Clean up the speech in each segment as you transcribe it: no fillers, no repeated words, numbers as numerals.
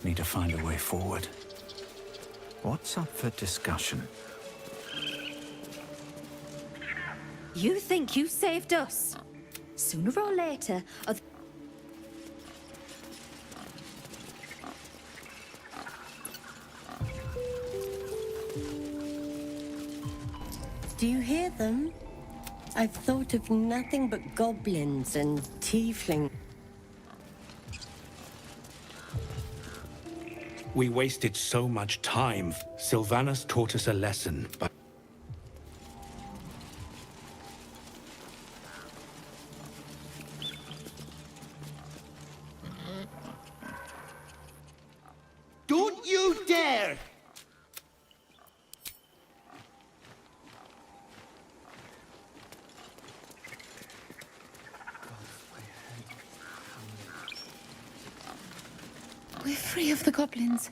need to find a way forward. What's up for discussion? You think you saved us? Sooner or later, Do you hear them? I've thought of nothing but goblins and tieflings. We wasted so much time. Sylvanas taught us a lesson, but... Don't you dare! we're free of the goblins.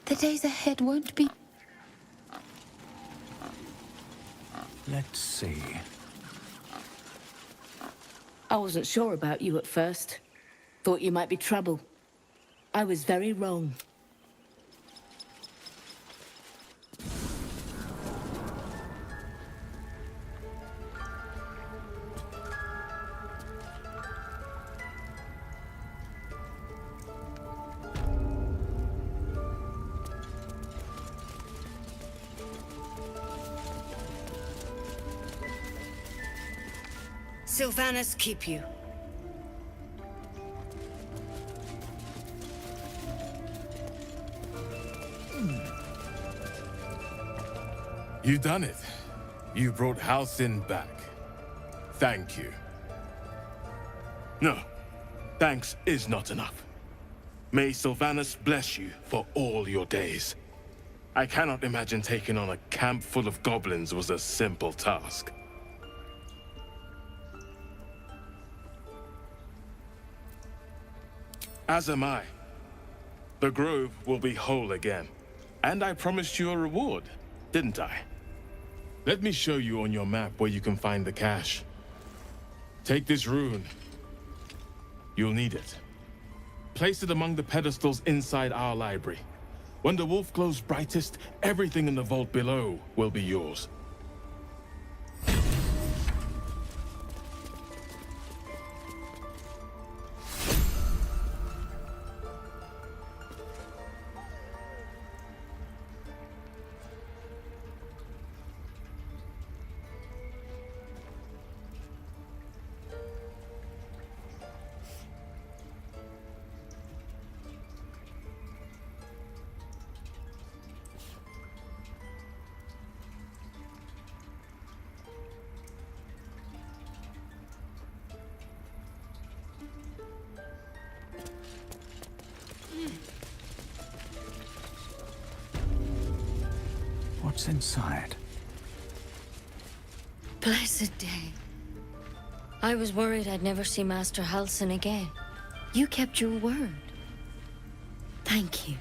The days ahead won't be... Let's see. I wasn't sure about you at first. Thought you might be trouble. I was very wrong. Sylvanas keep you. You done it. You brought Halcyon back. Thank you. No, thanks is not enough. May Sylvanas bless you for all your days. I cannot imagine taking on a camp full of goblins was a simple task. As am I. The grove will be whole again. And I promised you a reward, didn't I? Let me show you on your map where you can find the cache. Take this rune. You'll need it. Place it among the pedestals inside our library. When the wolf glows brightest, everything in the vault below will be yours. What's inside? Blessed day. I was worried I'd never see Master Halcyon again. You kept your word. Thank you.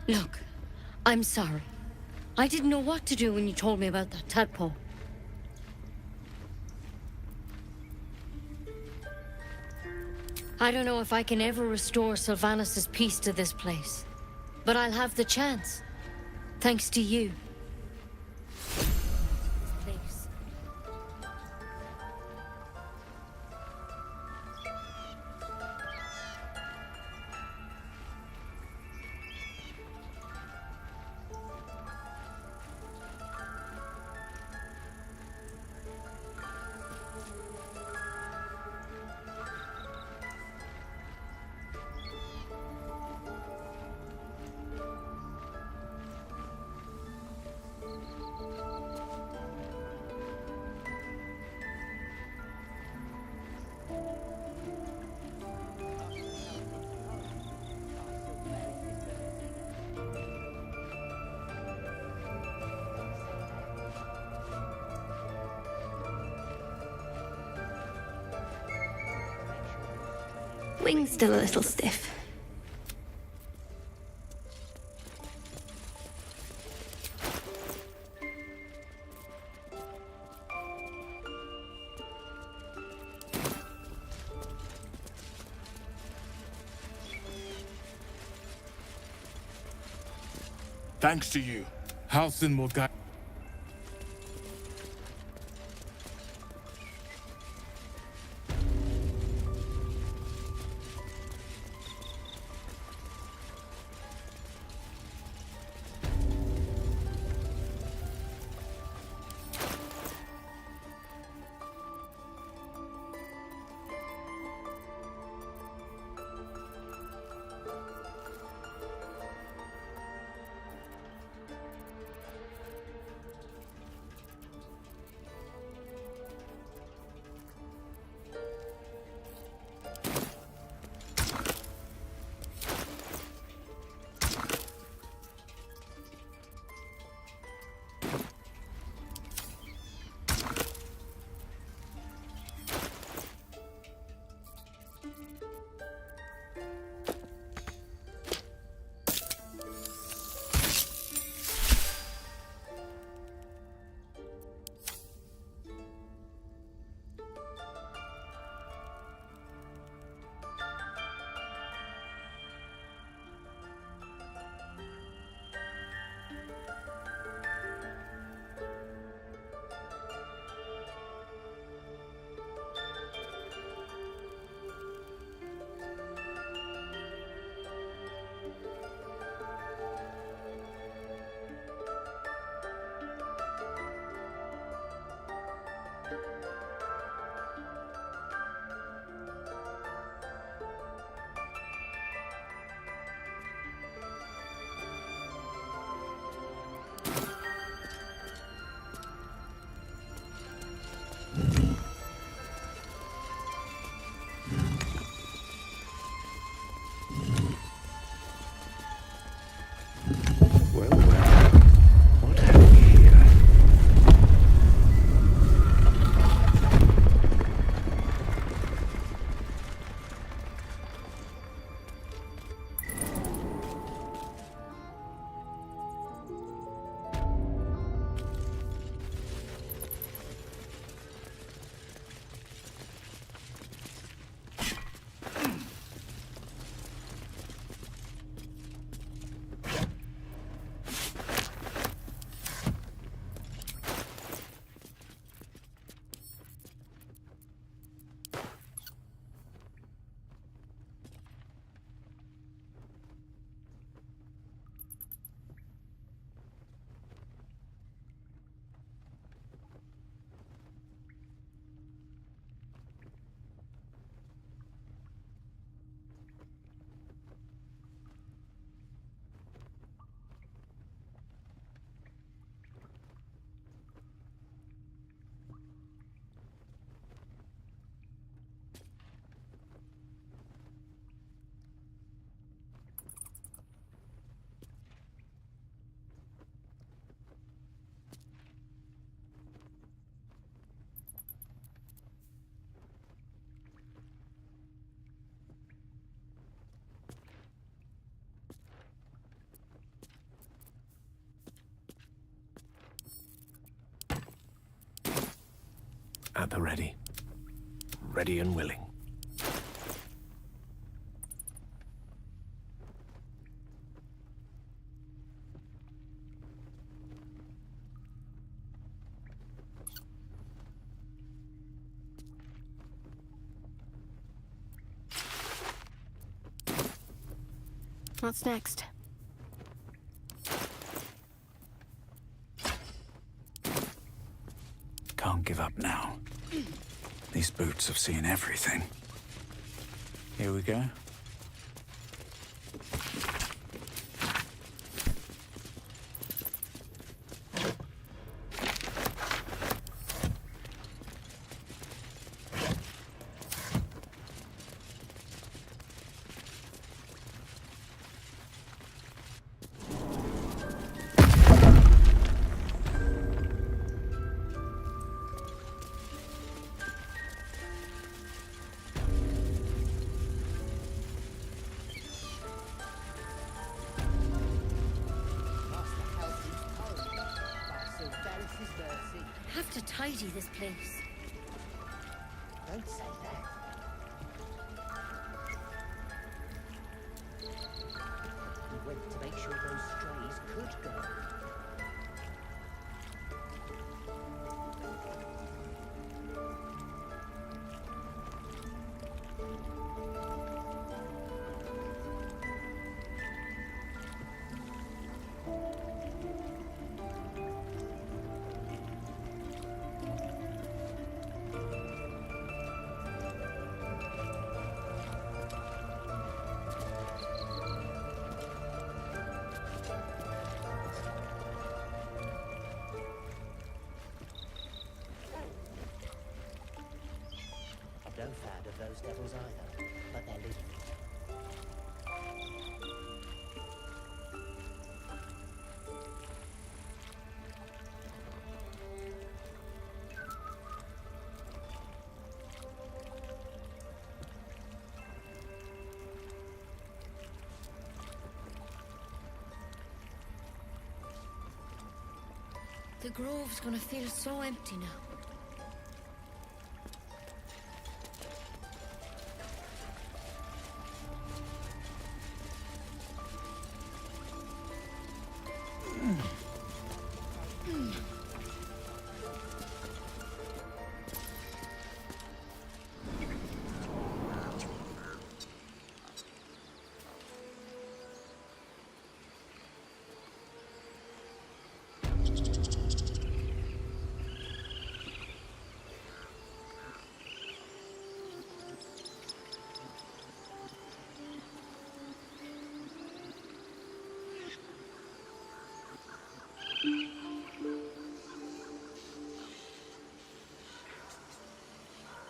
Look, I'm sorry. I didn't know what to do when you told me about that tadpole. I don't know if I can ever restore Sylvanus' peace to this place. But I'll have the chance. Thanks to you. Thanks. Wing's still a little stiff. Thanks to you. Halsin will guide. at the ready. Ready and willing. What's next? Can't give up now. These boots have seen everything. Here we go. Have to tidy this place. Don't say that. We went to make sure those strays could go. No fan of those devils either, but they're leaving. The grove's gonna feel so empty now.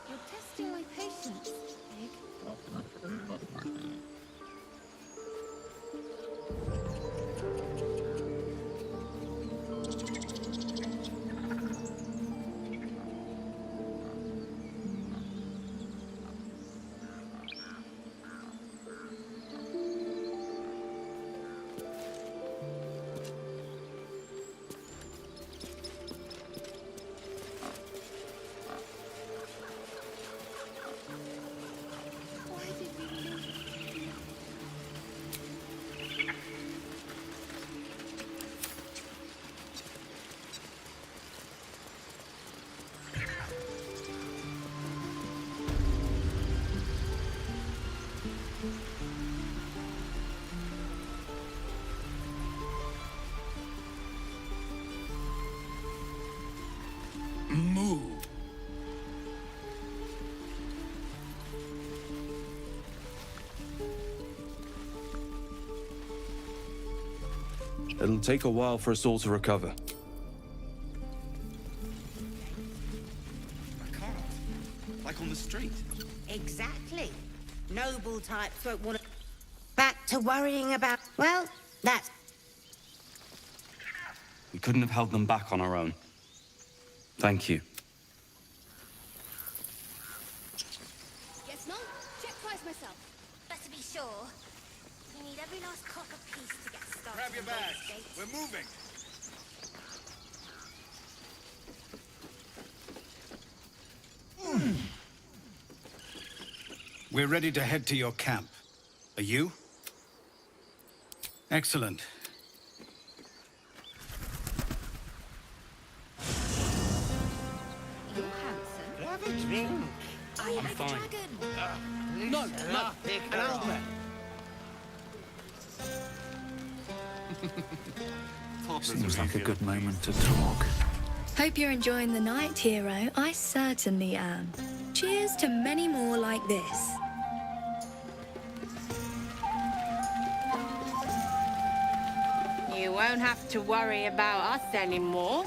You're testing my patience, Egg. Why did we do Move. It'll take a while for us all to recover. I can't. Like on the street. Exactly. Noble types won't want to... Back to worrying about... Well, that's... We couldn't have held them back on our own. Thank you. Yes, no? Check twice myself. Better be sure. We need every last cock a piece to get started. Grab your on those bags. gates. We're moving. We're ready to head to your camp. Are you? Excellent. You're handsome. Have a drink. I am a fine. dragon. No, Pick her up. Seems like a good moment to talk. Hope you're enjoying the night, hero. I certainly am. Cheers to many more like this. You won't have to worry about us anymore.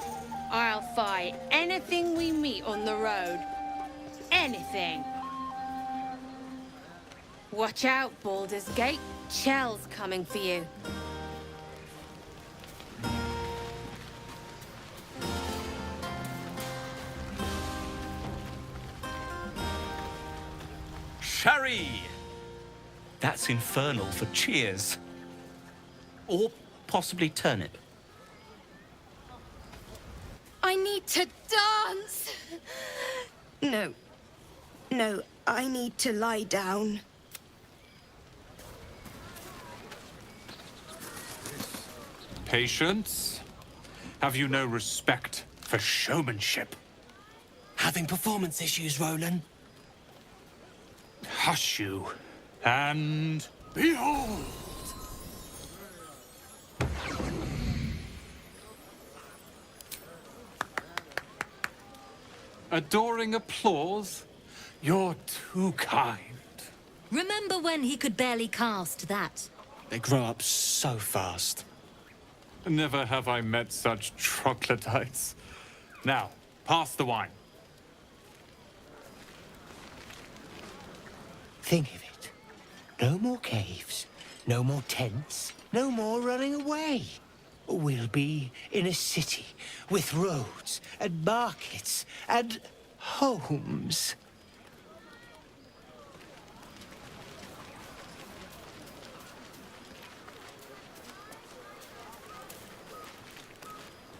I'll fight anything we meet on the road. Anything. Watch out, Baldur's Gate. Chell's coming for you. Sherry! That's infernal for cheers. Or possibly turnip. I need to dance! No. No, I need to lie down. Patience? Have you no respect for showmanship? Having performance issues, Roland? Hush you, and behold! Adoring applause? You're too kind. Remember when he could barely cast that? They grow up so fast. Never have I met such troglodytes. Now, pass the wine. Think of it. No more caves, no more tents, no more running away. We'll be in a city with roads and markets and homes.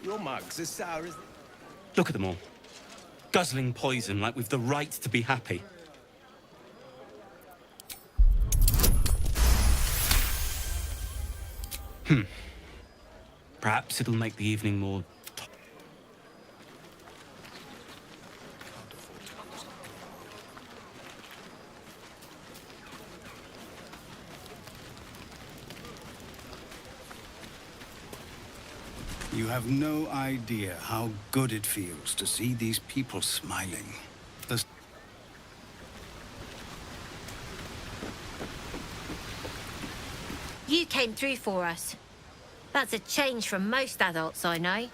Your mug's as sour as... Look at them all. Guzzling poison like we've the right to be happy. Perhaps it'll make the evening more... You have no idea how good it feels to see these people smiling. The You came through for us. That's a change from most adults I know.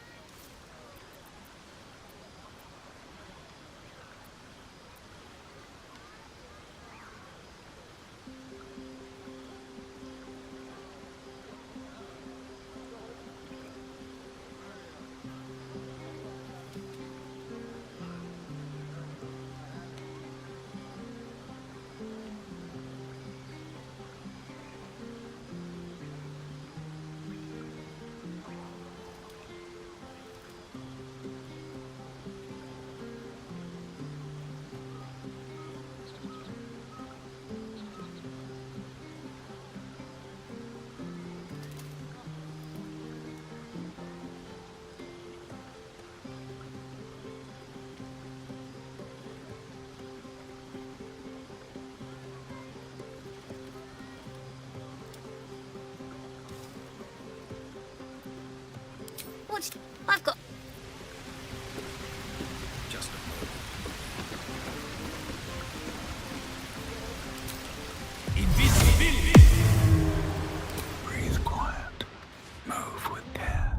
What? I've got... just Breathe quiet. Move with care.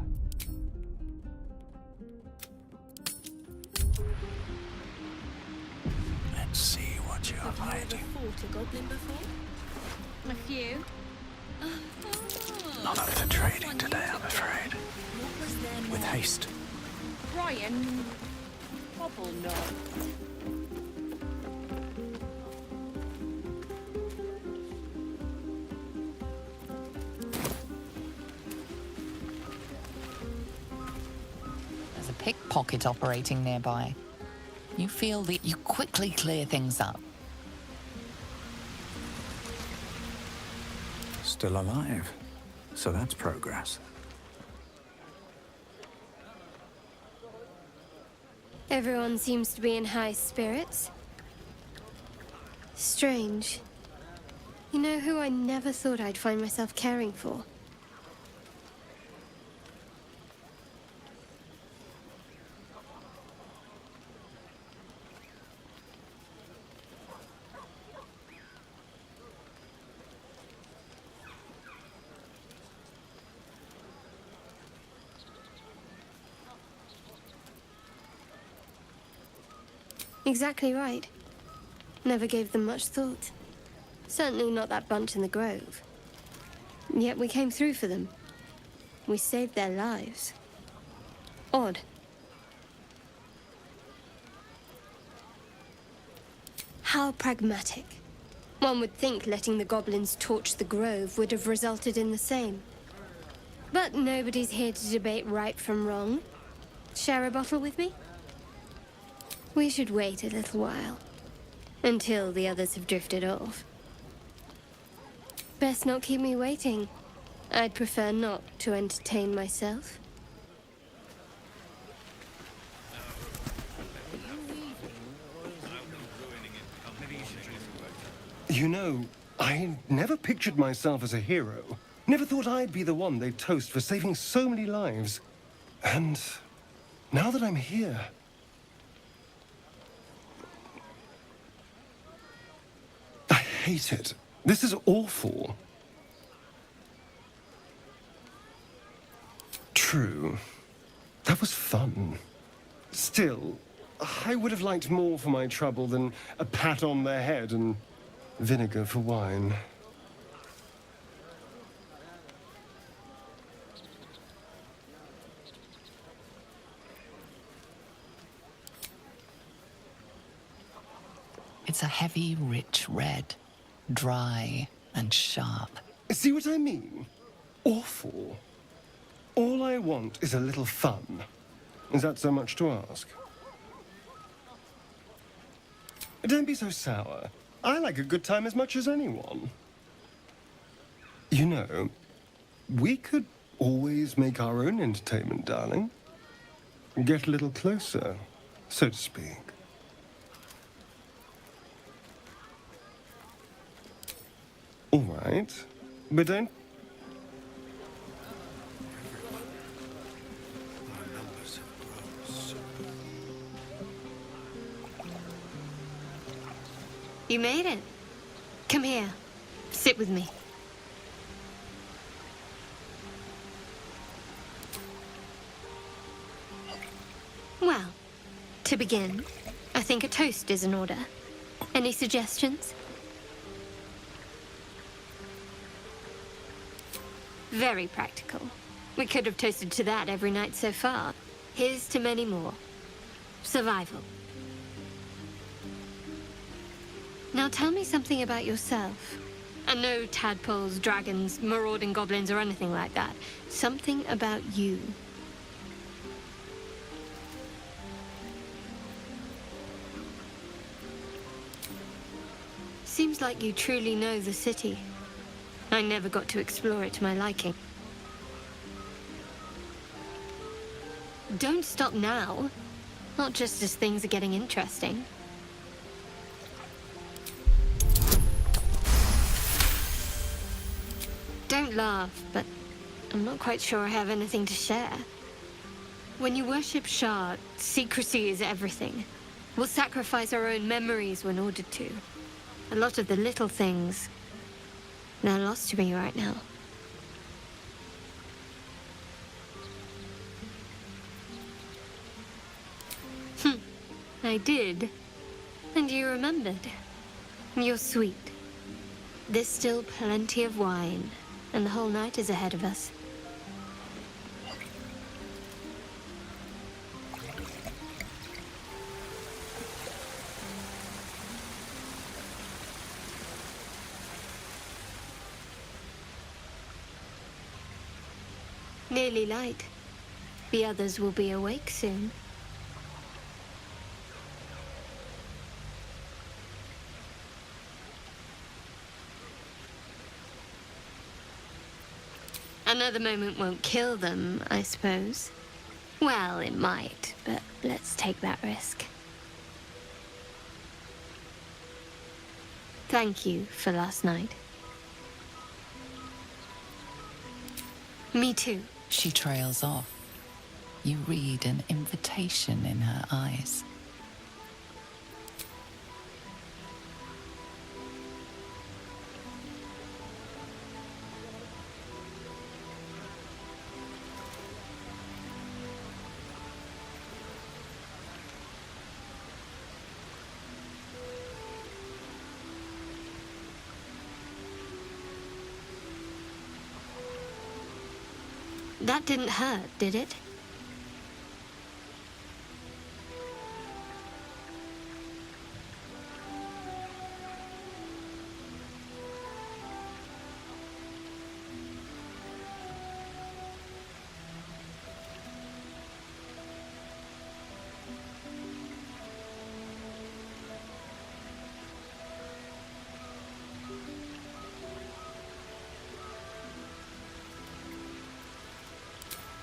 Let's see what you are hiding. Fought a goblin before? A few. Not over trading today, I'm afraid. With haste. Brian... Hobblenot. There's a pickpocket operating nearby. You feel that you quickly clear things up. still alive, so that's progress. Everyone seems to be in high spirits. Strange. You know who I never thought I'd find myself caring for? Exactly right. Never gave them much thought. Certainly not that bunch in the grove. Yet we came through for them. We saved their lives. Odd. How pragmatic. One would think letting the goblins torch the grove would have resulted in the same. But nobody's here to debate right from wrong. Share a bottle with me? We should wait a little while. Until the others have drifted off. Best not keep me waiting. I'd prefer not to entertain myself. You know, I never pictured myself as a hero. Never thought I'd be the one they'd toast for saving so many lives. And now that I'm here... I hate it. This is awful. True. That was fun. Still, I would have liked more for my trouble than a pat on the head and vinegar for wine. It's a heavy, rich red. Dry and sharp. See what I mean? Awful. All I want is a little fun. Is that so much to ask? Don't be so sour. I like a good time as much as anyone. You know, we could always make our own entertainment, darling. Get a little closer, so to speak. All right, but don't... You made it. Come here. Sit with me. Well, to begin, I think a toast is in order. Any suggestions? Very practical. We could have toasted to that every night so far. Here's to many more. Survival. Now tell me something about yourself. And no tadpoles, dragons, marauding goblins, or anything like that. Something about you. Seems like you truly know the city. I never got to explore it to my liking. Don't stop now. Not just as things are getting interesting. Don't laugh, but I'm not quite sure I have anything to share. When you worship Shah, secrecy is everything. We'll sacrifice our own memories when ordered to. A lot of the little things, they're lost to me right now. I did. And you remembered. You're sweet. There's still plenty of wine, and the whole night is ahead of us. Nearly light. The others will be awake soon. Another moment won't kill them, I suppose. Well, it might, but let's take that risk. Thank you for last night. Me too. She trails off. You read an invitation in her eyes. That didn't hurt, did it?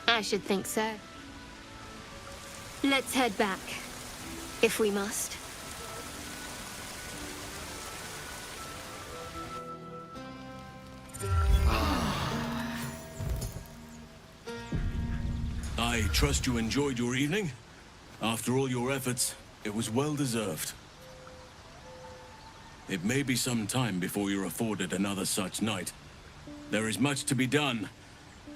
I should think so. Let's head back, if we must. I trust you enjoyed your evening. After all your efforts, it was well deserved. It may be some time before you're afforded another such night. There is much to be done,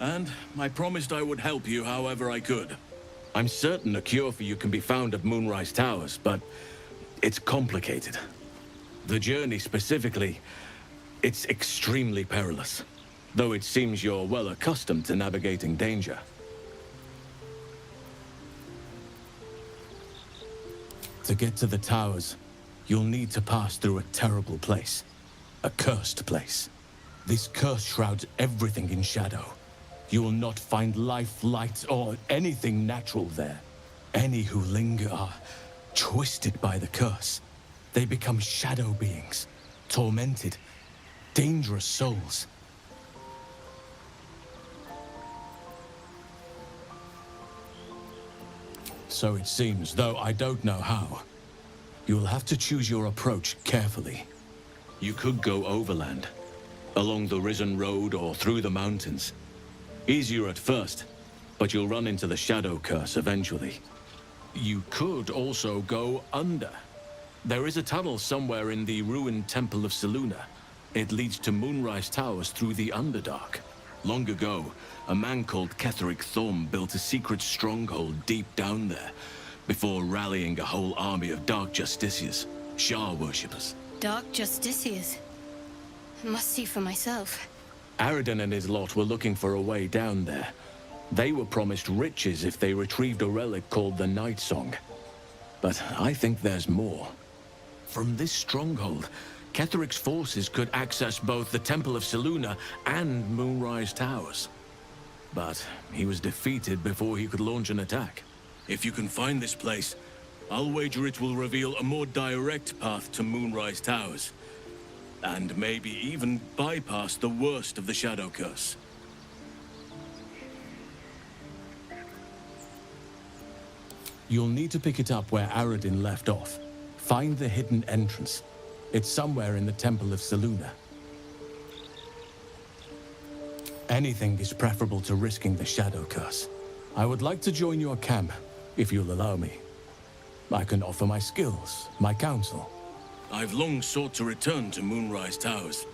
and I promised I would help you however I could. I'm certain a cure for you can be found at Moonrise Towers, but it's complicated. The journey specifically, it's extremely perilous, though it seems you're well accustomed to navigating danger. To get to the towers, you'll need to pass through a terrible place. A cursed place. This curse shrouds everything in shadow. You will not find life, light, or anything natural there. Any who linger are twisted by the curse. They become shadow beings, tormented, dangerous souls. So it seems, though I don't know how. You'll have to choose your approach carefully. You could go overland, along the Risen Road or through the mountains. Easier at first, but you'll run into the Shadow Curse eventually. You could also go under. There is a tunnel somewhere in the ruined Temple of Selûne. It leads to Moonrise Towers through the Underdark. Long ago, a man called Ketheric Thorm built a secret stronghold deep down there, before rallying a whole army of Dark Justiciars, Shah worshippers. Dark Justiciars. I must see for myself. Aradin and his lot were looking for a way down there. They were promised riches if they retrieved a relic called the Night Song. But I think there's more. From this stronghold, Ketheric's forces could access both the Temple of Selûne and Moonrise Towers. But he was defeated before he could launch an attack. If you can find this place, I'll wager it will reveal a more direct path to Moonrise Towers. And maybe even bypass the worst of the Shadow Curse. You'll need to pick it up where Aradin left off. Find the hidden entrance. It's somewhere in the Temple of Selûne. Anything is preferable to risking the Shadow Curse. I would like to join your camp, if you'll allow me. I can offer my skills, my counsel. I've long sought to return to Moonrise Towers.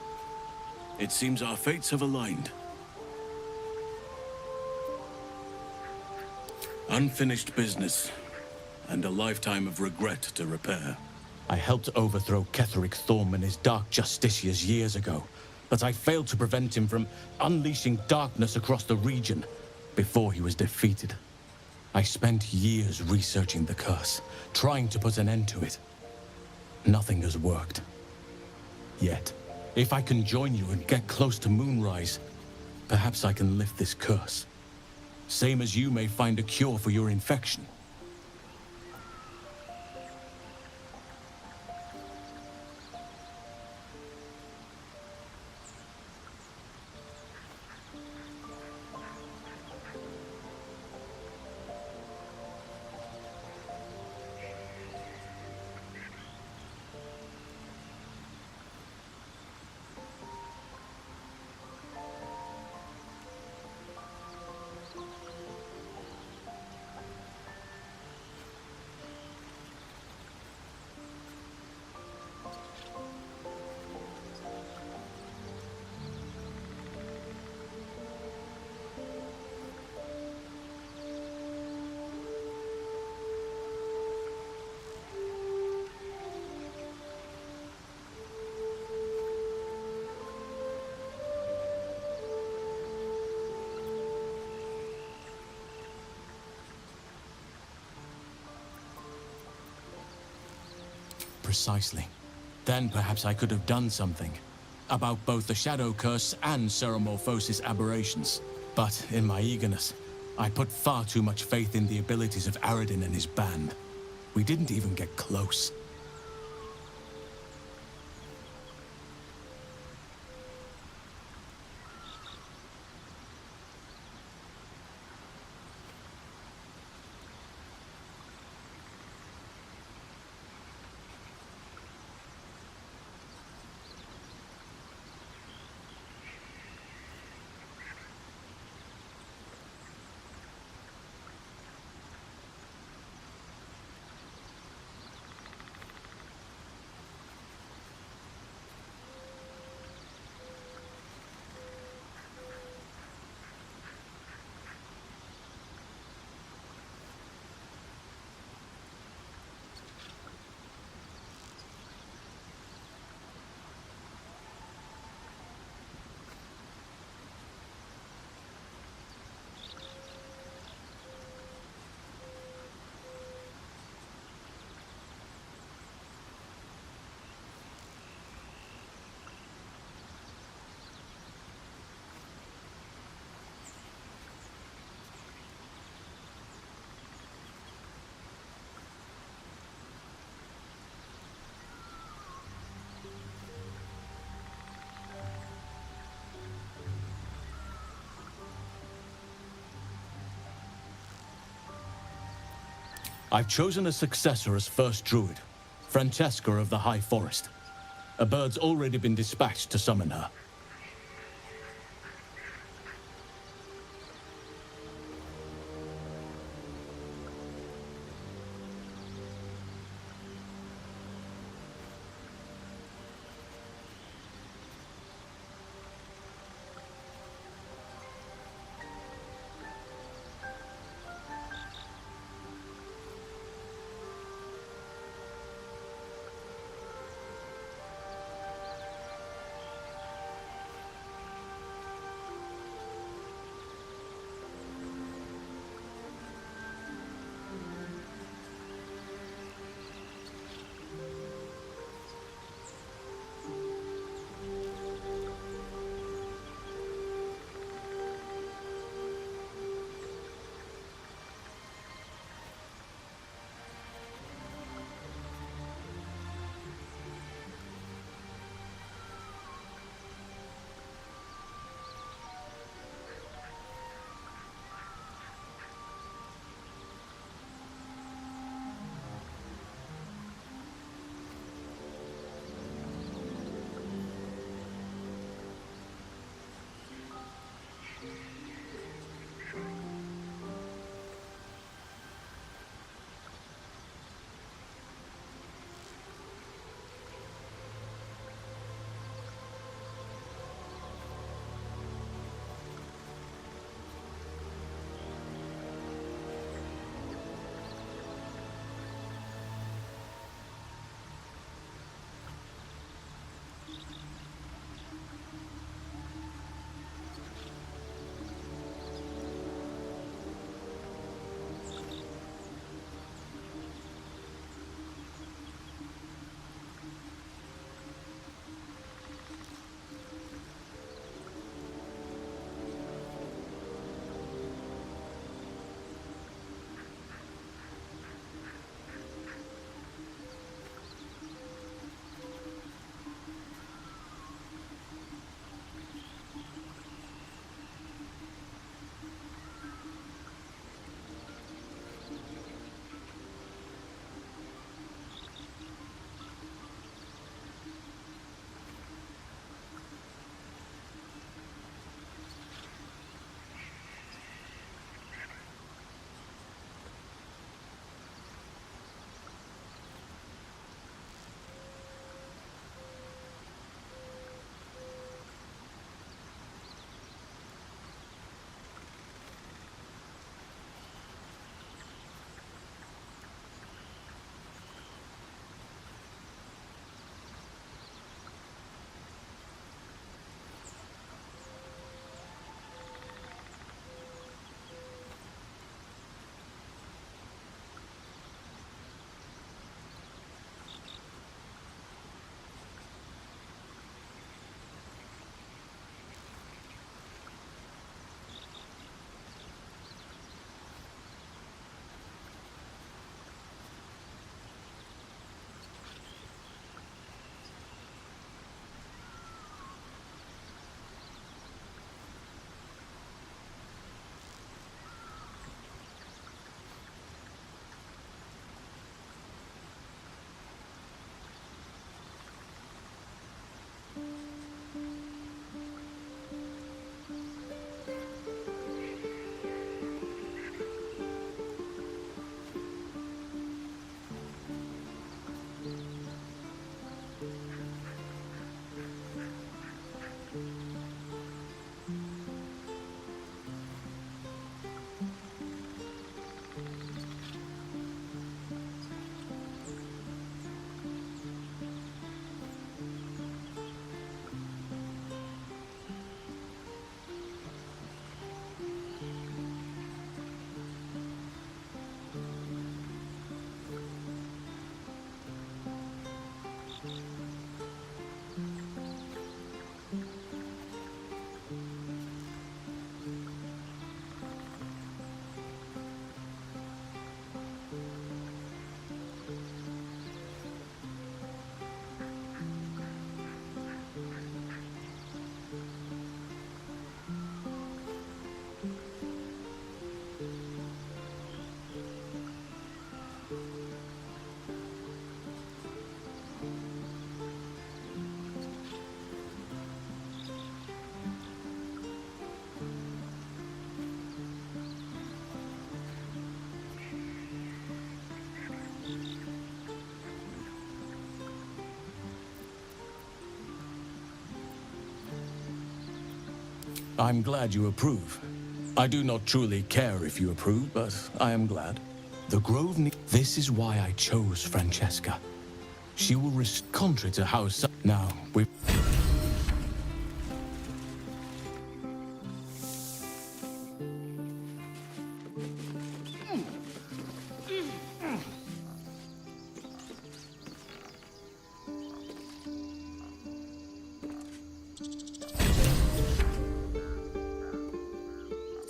It seems our fates have aligned. Unfinished business, and a lifetime of regret to repair. I helped overthrow Ketheric Thorm and his Dark Justiciars years ago, but I failed to prevent him from unleashing darkness across the region before he was defeated. I spent years researching the curse, trying to put an end to it. Nothing has worked. Yet, if I can join you and get close to Moonrise, perhaps I can lift this curse. Same as you may find a cure for your infection. Precisely. Then perhaps I could have done something. About both the Shadow Curse and Ceramorphosis aberrations. But in my eagerness, I put far too much faith in the abilities of Aradin and his band. We didn't even get close. I've chosen a successor as first druid, Francesca of the High Forest. A bird's already been dispatched to summon her. I'm glad you approve. I do not truly care if you approve, but I am glad. The Grove This is why I chose Francesca. She will risk contrary to how now we...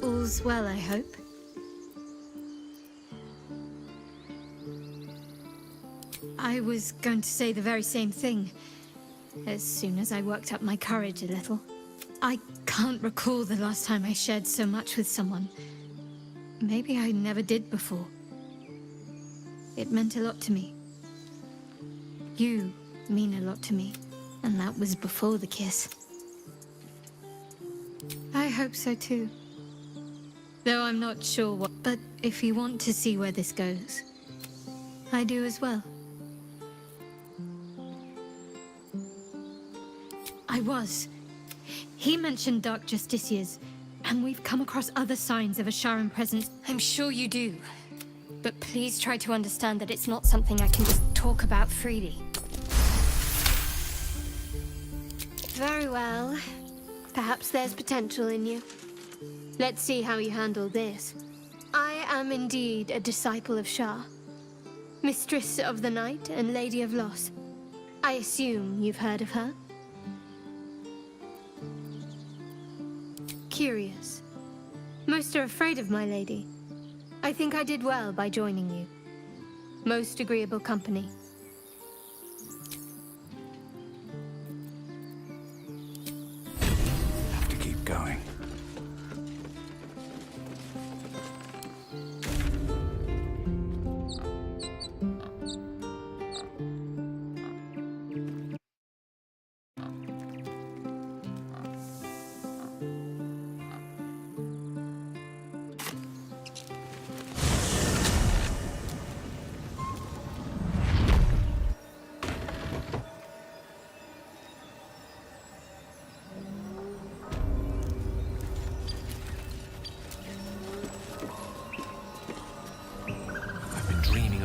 All's well, I hope. I was going to say the very same thing, as soon as I worked up my courage a little. I can't recall the last time I shared so much with someone. Maybe I never did before. It meant a lot to me. You mean a lot to me, and that was before the kiss. I hope so too. Though I'm not sure what... But if you want to see where this goes, I do as well. I was. He mentioned Dark Justiciars, and we've come across other signs of a Sharan presence. I'm sure you do. But please try to understand that it's not something I can just talk about freely. Very well. Perhaps there's potential in you. Let's see how you handle this. I am indeed a disciple of Shah, Mistress of the Night and Lady of Loss. I assume you've heard of her? Curious. Most are afraid of my lady. I think I did well by joining you. Most agreeable company. Have to keep going.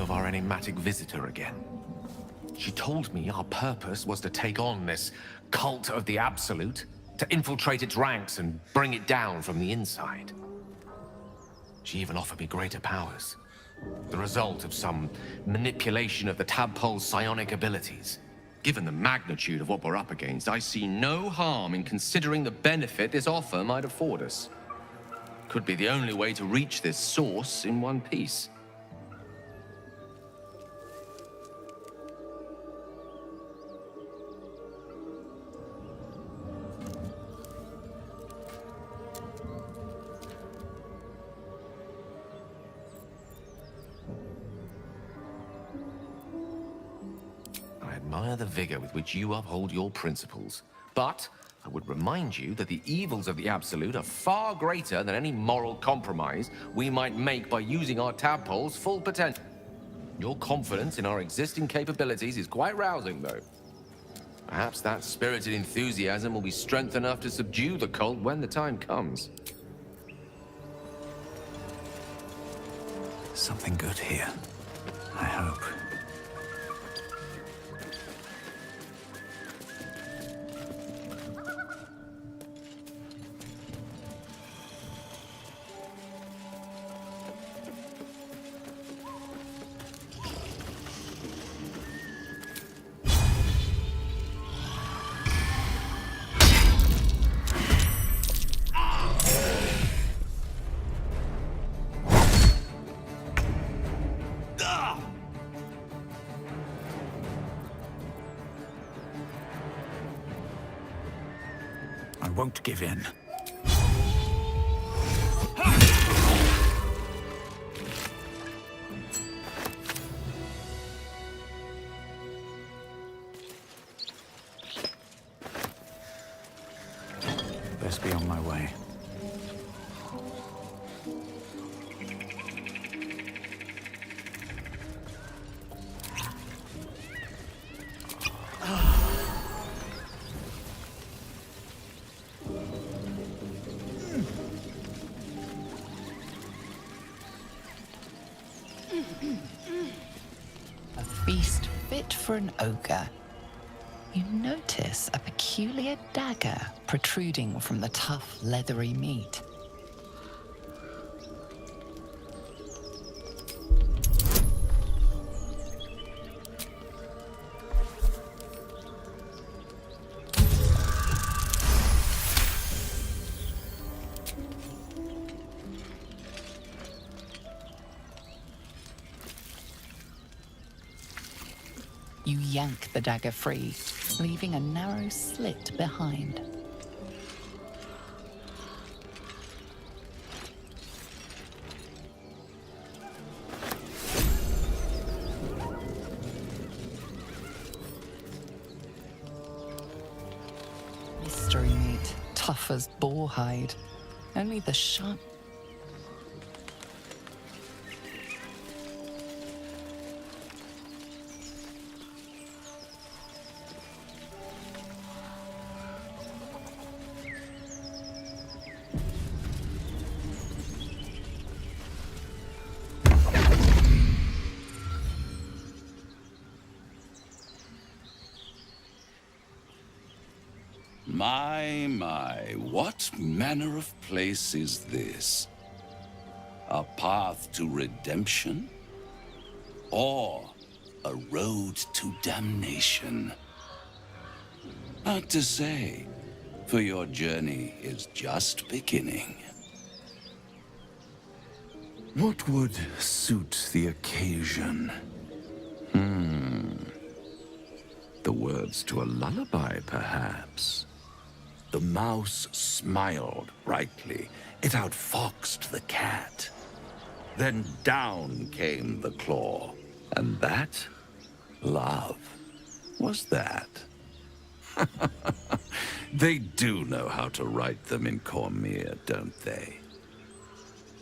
Our enigmatic visitor again. She told me our purpose was to take on this cult of the Absolute, to infiltrate its ranks and bring it down from the inside. She even offered me greater powers, the result of some manipulation of the tadpole's psionic abilities. Given the magnitude of what we're up against, I see no harm in considering the benefit this offer might afford us. Could be the only way to reach this source in one piece. I admire the vigor with which you uphold your principles, but I would remind you that the evils of the Absolute are far greater than any moral compromise we might make by using our tadpole's full potential. Your confidence in our existing capabilities is quite rousing, though. Perhaps that spirited enthusiasm will be strength enough to subdue the cult when the time comes. Something good here. I hope. I won't give in. Best be on my way. feast fit for an ogre. You notice a peculiar dagger protruding from the tough, leathery meat. You yank the dagger free, leaving a narrow slit behind. Mystery meat, tough as boar hide. Only the sharp. My, what manner of place is this? A path to redemption? Or a road to damnation? Hard to say, for your journey is just beginning. What would suit the occasion? The words to a lullaby, perhaps. The mouse smiled brightly. It outfoxed the cat. Then down came the claw. And that? Love. Was that? They do know how to write them in Cormier, don't they?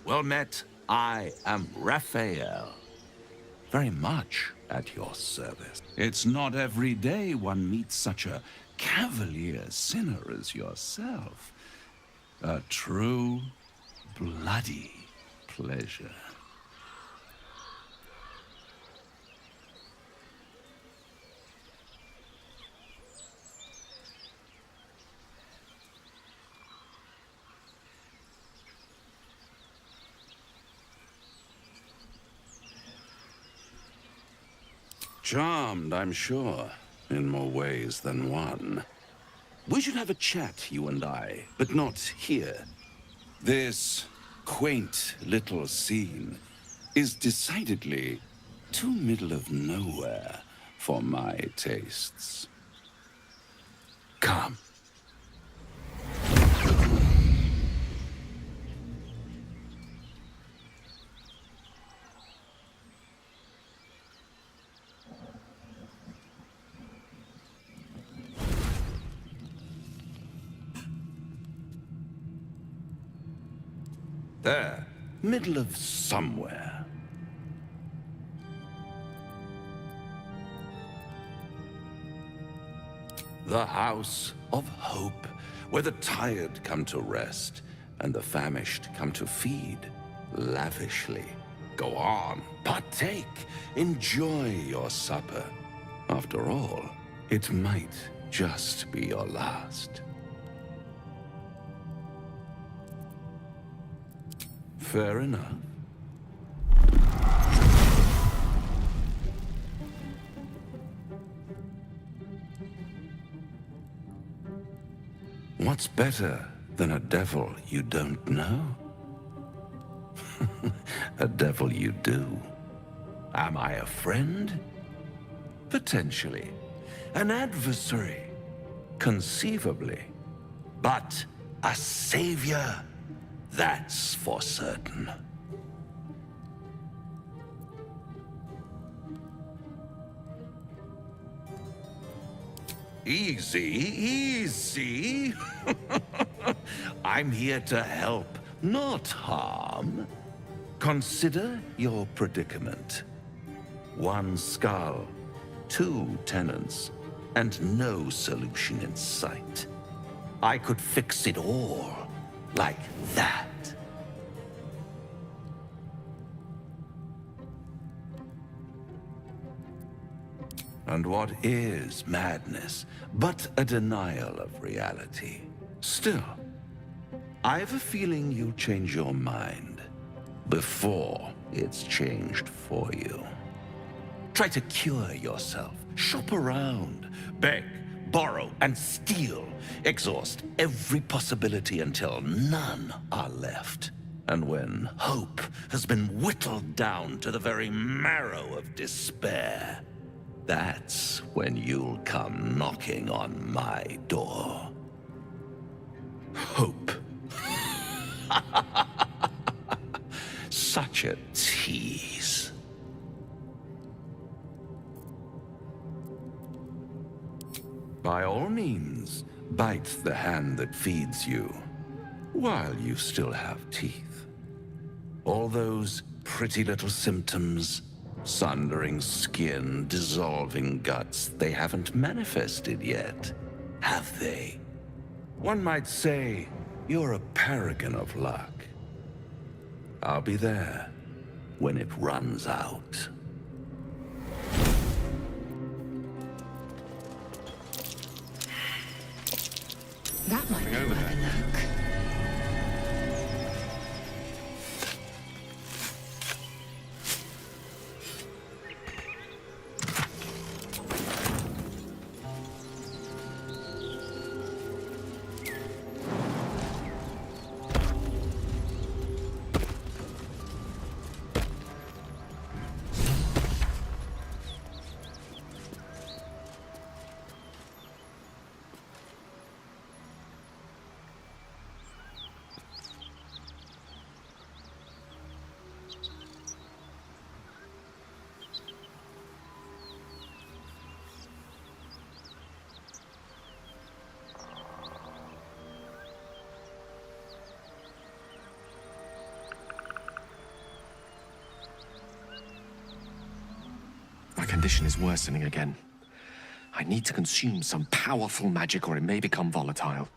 Well met, I am Raphael. Very much at your service. It's not every day one meets such a cavalier sinner as yourself. A true, bloody pleasure. Charmed, I'm sure, in more ways than one. We should have a chat, you and I, but not here. This quaint little scene is decidedly too middle of nowhere for my tastes. Come. There, middle of somewhere. The House of Hope, where the tired come to rest and the famished come to feed lavishly. Go on, partake, enjoy your supper. After all, it might just be your last. Fair enough. What's better than a devil you don't know? A devil you do. Am I a friend? Potentially. An adversary? Conceivably. But a savior? That's for certain. Easy, easy. I'm here to help, not harm. Consider your predicament. One skull, 2 tenants, and no solution in sight. I could fix it all. Like that. And what is madness but a denial of reality? Still, I have a feeling you'll change your mind before it's changed for you. Try to cure yourself. Shop around. Beg, borrow, and steal. Exhaust every possibility until none are left. And when hope has been whittled down to the very marrow of despair, that's when you'll come knocking on my door. Hope. Such a tease. By all means, bite the hand that feeds you, while you still have teeth. All those pretty little symptoms, sundering skin, dissolving guts, they haven't manifested yet, have they? One might say you're a paragon of luck. I'll be there when it runs out. That might be worth a look. My condition is worsening again. I need to consume some powerful magic or it may become volatile.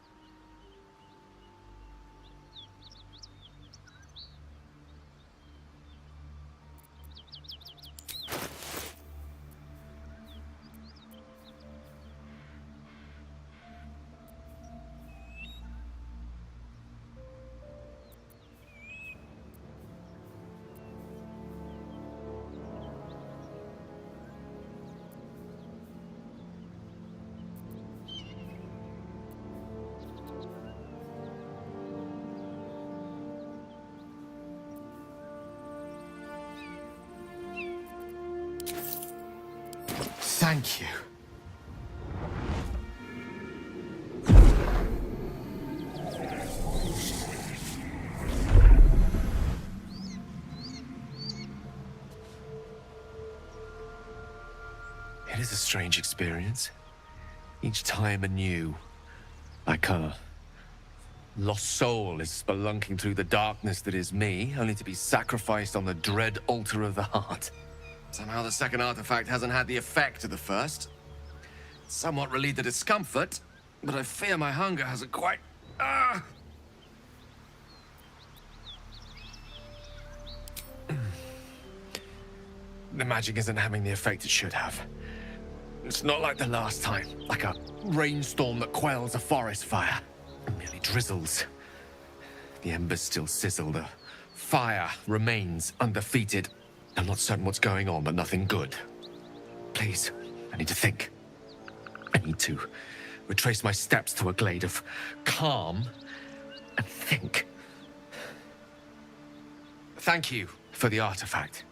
Thank you. It is a strange experience. Each time anew. Like a lost soul is spelunking through the darkness that is me, only to be sacrificed on the dread altar of the heart. Somehow the second artifact hasn't had the effect of the first. Somewhat relieved the discomfort, but I fear my hunger hasn't quite... The magic isn't having the effect it should have. It's not like the last time, like a rainstorm that quells a forest fire. It merely drizzles. The embers still sizzle, the fire remains undefeated. I'm not certain what's going on, but nothing good. Please, I need to think. I need to retrace my steps to a glade of calm and think. Thank you for the artifact.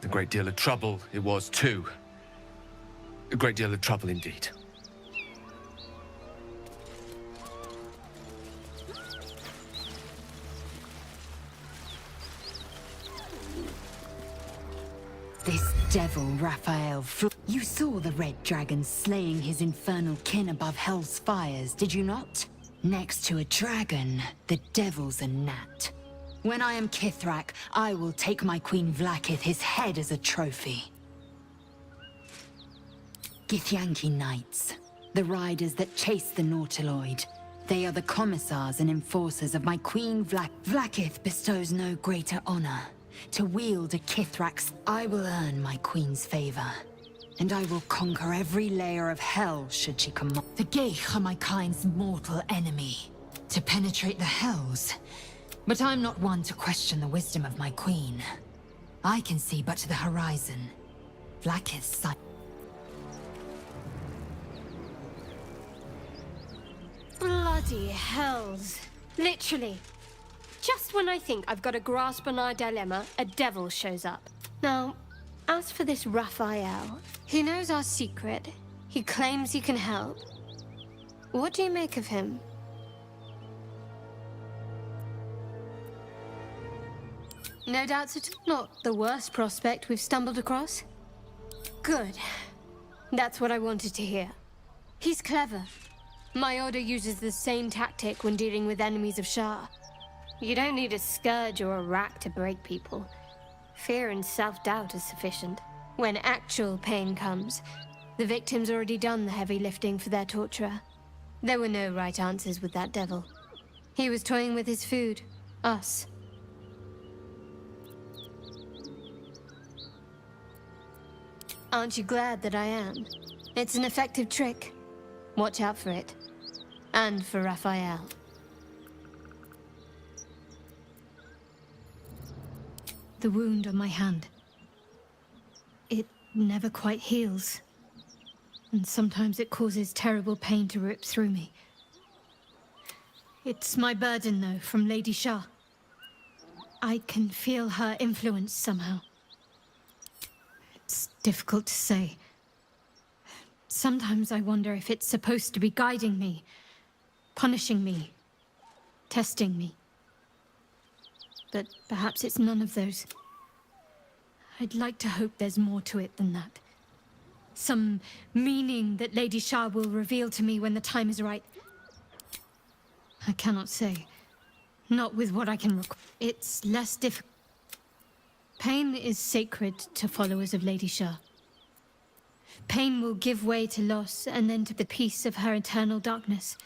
A great deal of trouble it was too. A great deal of trouble indeed. This devil, Raphael, you saw the Red Dragon slaying his infernal kin above Hell's fires, did you not? Next to a dragon, the devil's a gnat. When I am Kithrak, I will take my Queen Vlaakith his head as a trophy. Githyanki Knights, the riders that chase the Nautiloid. They are the commissars and enforcers of my Queen Vlaakith bestows no greater honor. To wield a Kithrak's, I will earn my queen's favor. and I will conquer every layer of hell should she come. The Geich are my kind's mortal enemy. To penetrate the hells. But I'm not one to question the wisdom of my queen. I can see but to the horizon. Vlaakith's sight. Bloody hells. Literally. Just when I think I've got a grasp on our dilemma, a devil shows up. Now, as for this Raphael, he knows our secret. He claims he can help. What do you make of him? No doubts at all. Not the worst prospect we've stumbled across. Good. That's what I wanted to hear. He's clever. My order uses the same tactic when dealing with enemies of Shah. You don't need a scourge or a rack to break people. Fear and self-doubt is sufficient. When actual pain comes, the victim's already done the heavy lifting for their torturer. There were no right answers with that devil. He was toying with his food. Us. Aren't you glad that I am? It's an effective trick. Watch out for it. And for Raphael. The wound on my hand. It never quite heals. And sometimes it causes terrible pain to rip through me. It's my burden, though, from Lady Shah. I can feel her influence somehow. It's difficult to say. Sometimes I wonder if it's supposed to be guiding me, punishing me, testing me. But perhaps it's none of those. I'd like to hope there's more to it than that. Some meaning that Lady Shah will reveal to me when the time is right. I cannot say. Not with what I can recall. It's less difficult. Pain is sacred to followers of Lady Shah. Pain will give way to loss and then to the peace of her eternal darkness.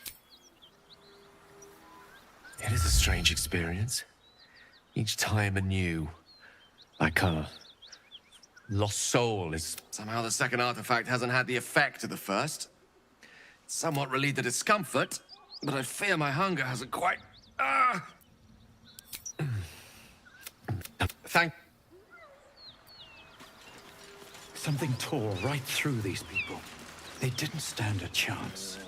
It is a strange experience. Each time anew. Like a lost soul is... Somehow the second artifact hasn't had the effect of the first. It's somewhat relieved the discomfort, but I fear my hunger hasn't quite... Thank... Something tore right through these people. They didn't stand a chance.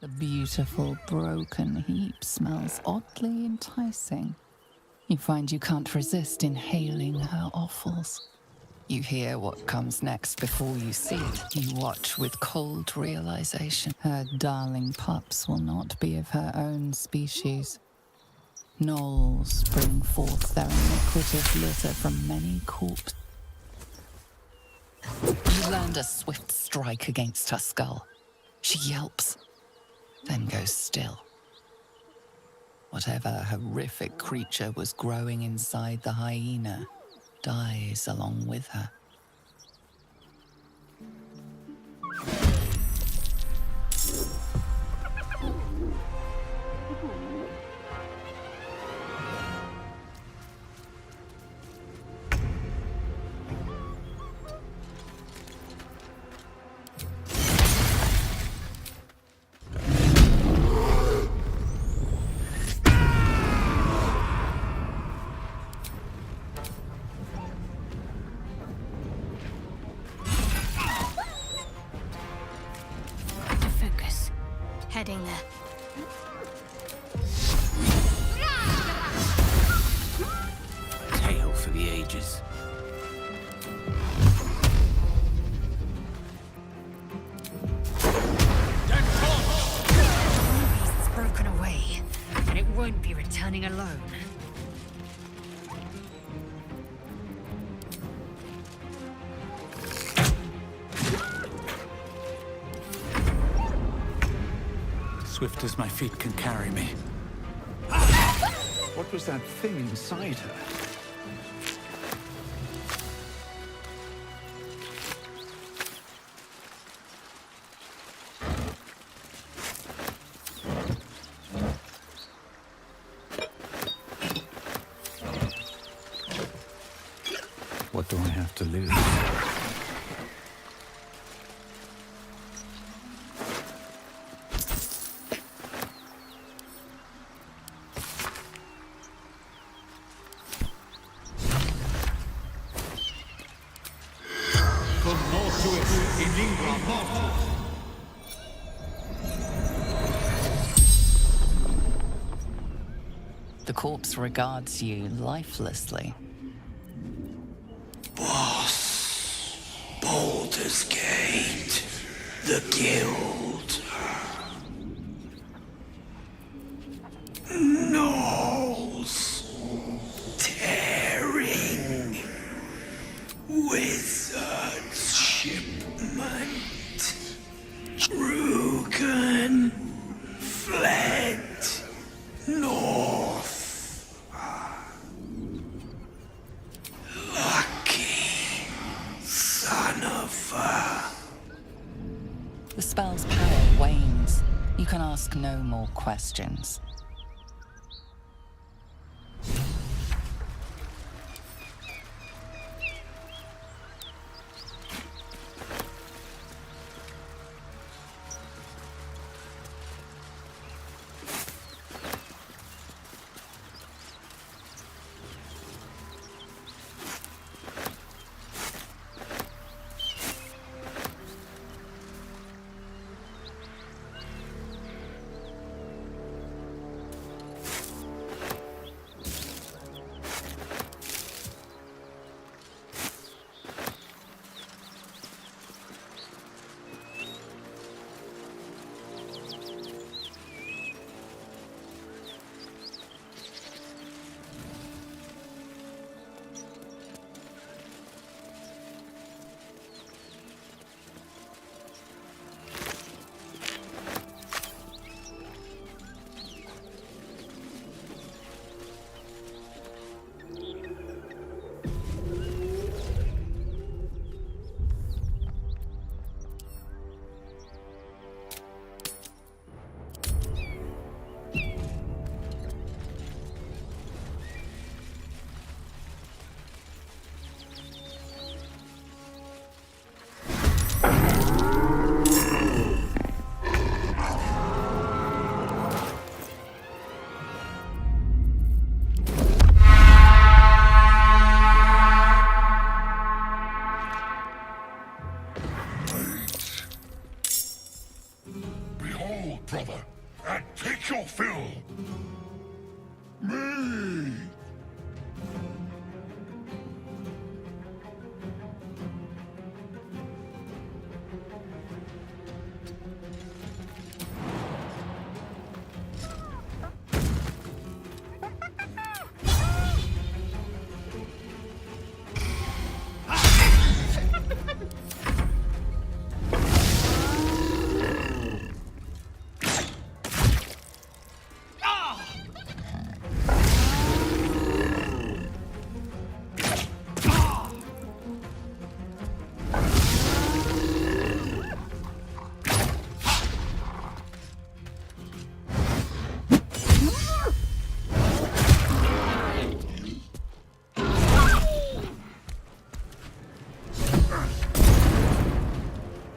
The beautiful broken heap smells oddly enticing. You find you can't resist inhaling her offals. You hear what comes next before you see it. You watch with cold realization. Her darling pups will not be of her own species. Gnolls bring forth their iniquitous litter from many corpses. You land a swift strike against her skull. She yelps, then goes still. Whatever horrific creature was growing inside the hyena dies along with her. Heading there. Tale for the ages. Beast's broken away, and it won't be returning alone. Swift as my feet can carry me. What was that thing inside her? left to lose. The corpse regards you lifelessly. Boss, Baldur's Gate, the Guild. Gnolls, tearing, wizard's shipment, Rugen, fled north. Lucky son of a... The spell's power wanes. You can ask no more questions. Brother, and take your fill. Me!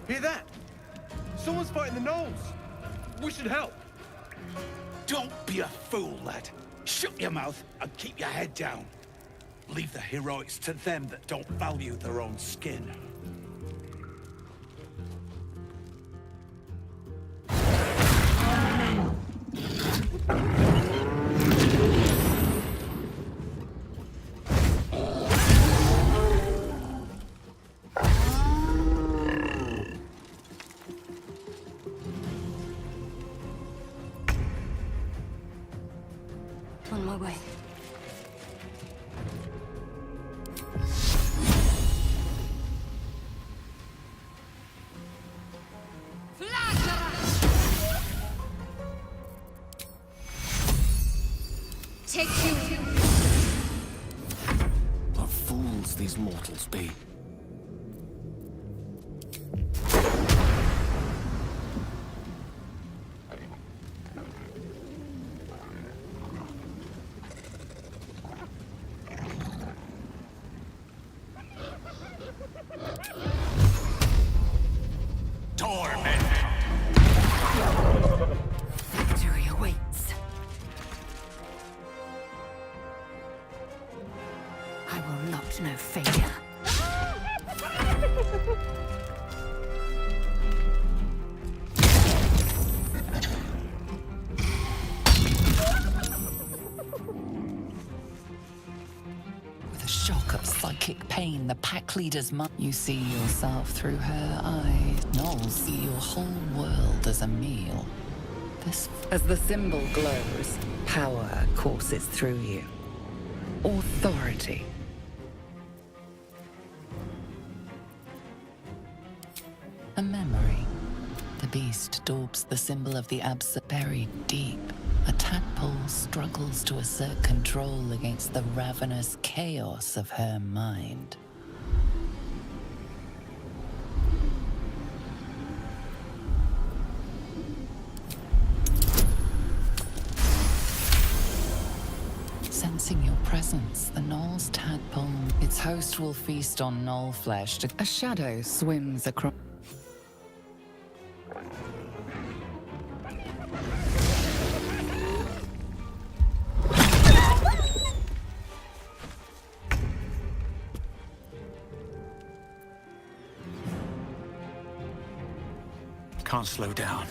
Hear that? Someone's fighting the gnolls. We should help. Don't be a fool, lad. Shut your mouth and keep your head down. Leave the heroics to them that don't value their own skin. On my way. Take you. What fools these mortals be. expect no failure. With a shock of psychic pain, the pack leader's you see yourself through her eyes. Knowles see your whole world as a meal. As the symbol glows, power courses through you. Authority. A memory. The beast daubs the symbol of the absent. Buried deep, a tadpole struggles to assert control against the ravenous chaos of her mind. Sensing your presence, the Knoll's tadpole. Its host will feast on Knoll flesh. A shadow swims across. Can't slow down.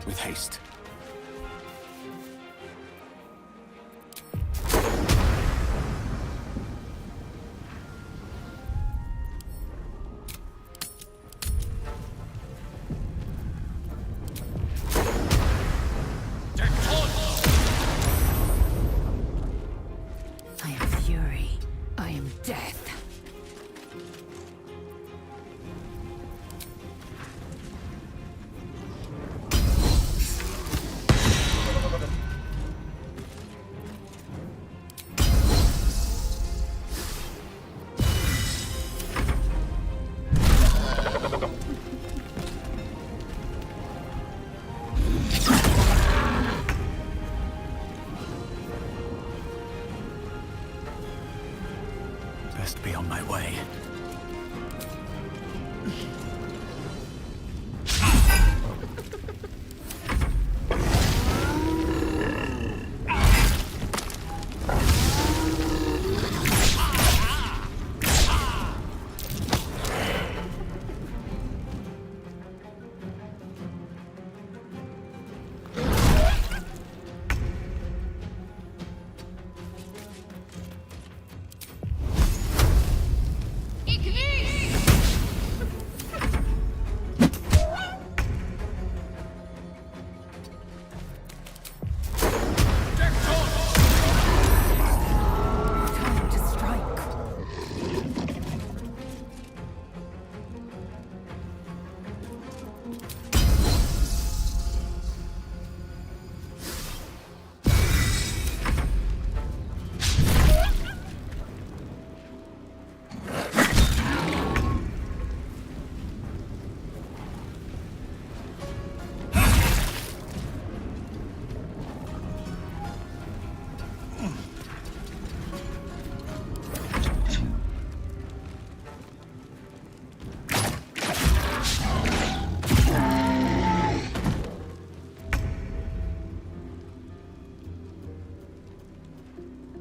With haste. I am fury. I am death. Best be on my way.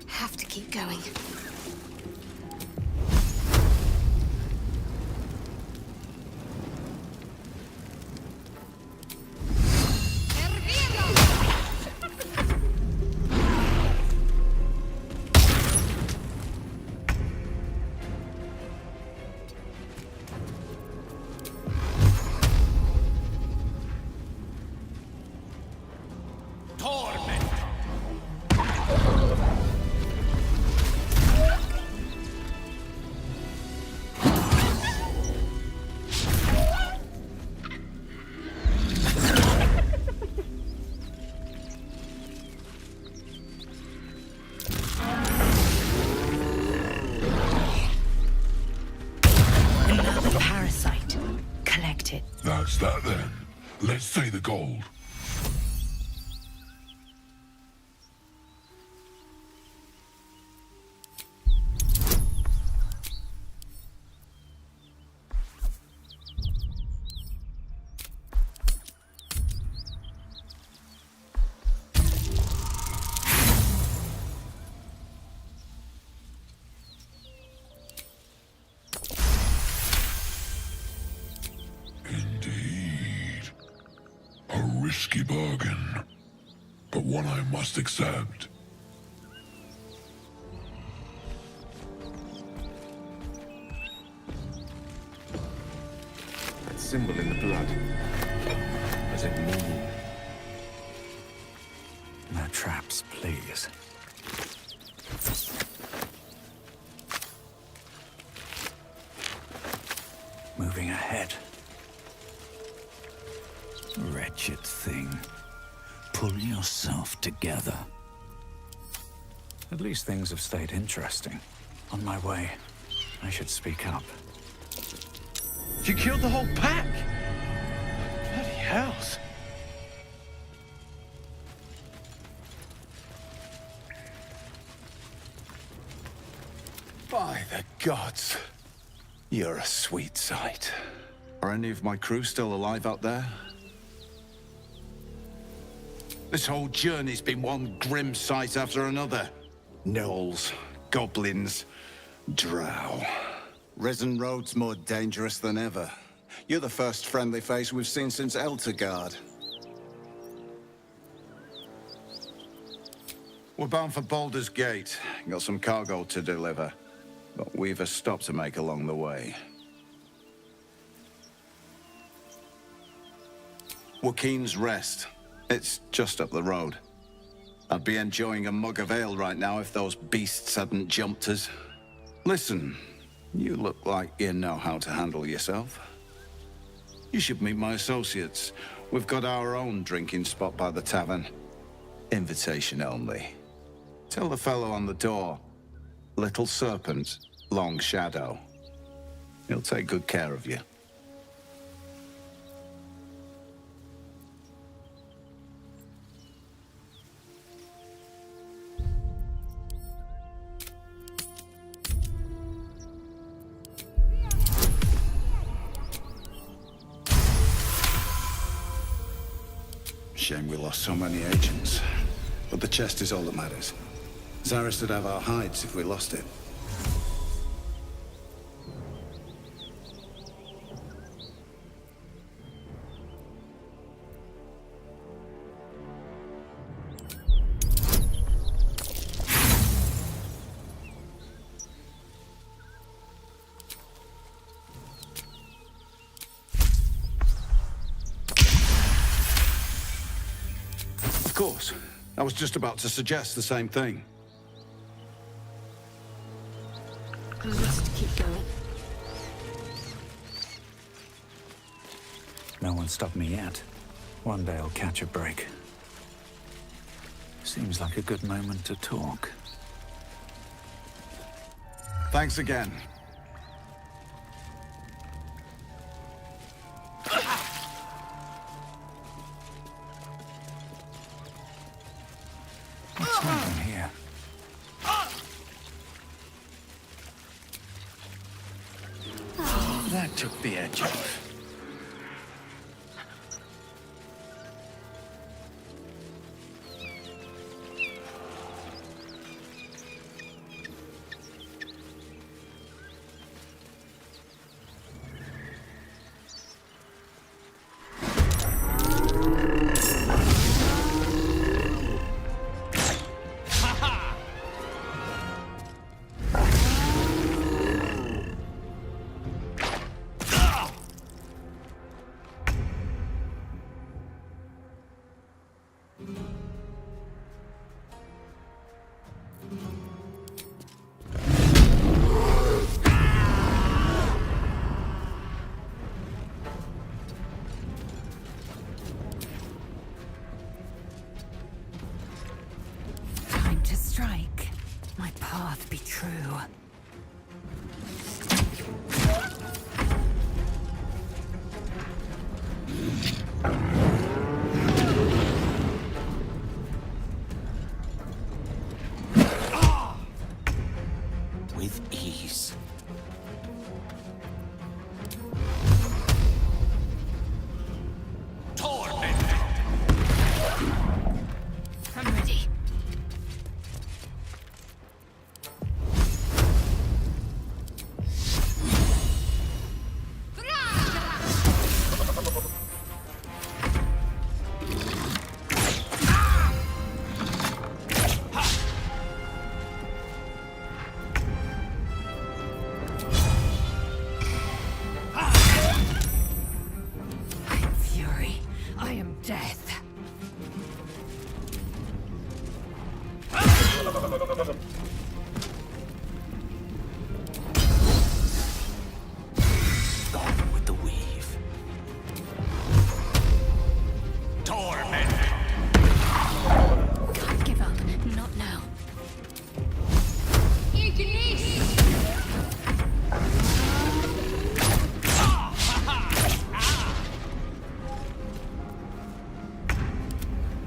Have to keep going. that then? Let's say the gold. Risky bargain, but one I must accept. That symbol in the blood. Does it mean? No traps, please. Moving ahead. Wretched thing. Pull yourself together. At least things have stayed interesting. On my way, I should speak up. You killed the whole pack! Bloody hells. By the gods. You're a sweet sight. Are any of my crew still alive out there? This whole journey's been one grim sight after another. Gnolls, goblins, drow. Risen Road's more dangerous than ever. You're the first friendly face we've seen since Eltergard. We're bound for Baldur's Gate. Got some cargo to deliver. But we've a stop to make along the way. Joaquin's Rest. It's just up the road. I'd be enjoying a mug of ale right now if those beasts hadn't jumped us. Listen, you look like you know how to handle yourself. You should meet my associates. We've got our own drinking spot by the tavern. Invitation only. Tell the fellow on the door. Little Serpent, Long Shadow. He'll take good care of you. Shame we lost so many agents. But the chest is all that matters. Zaris would have our hides if we lost it. Of course. I was just about to suggest the same thing. I must keep going. No one stopped me yet. One day I'll catch a break. Seems like a good moment to talk. Thanks again. What's going on here? That took the edge off. Time to strike. My path be true. this. I'm ready. I'm fury. I am death. Gone with the weave. Torment! Can't give up. Not now.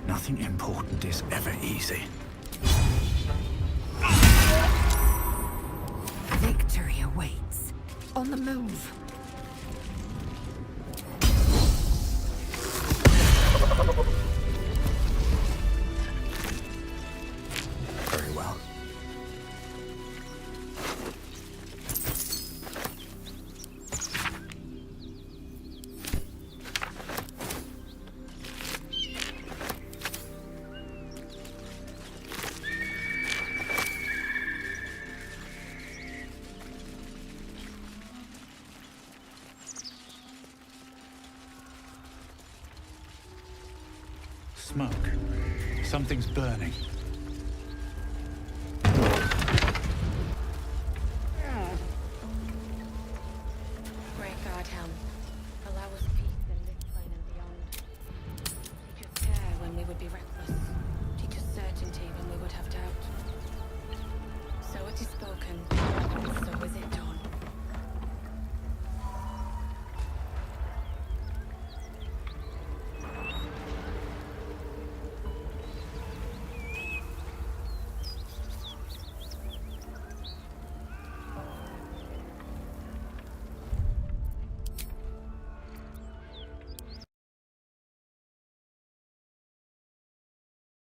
Nothing important is ever easy. Victory awaits. On the move. Very well. Smoke. Something's burning.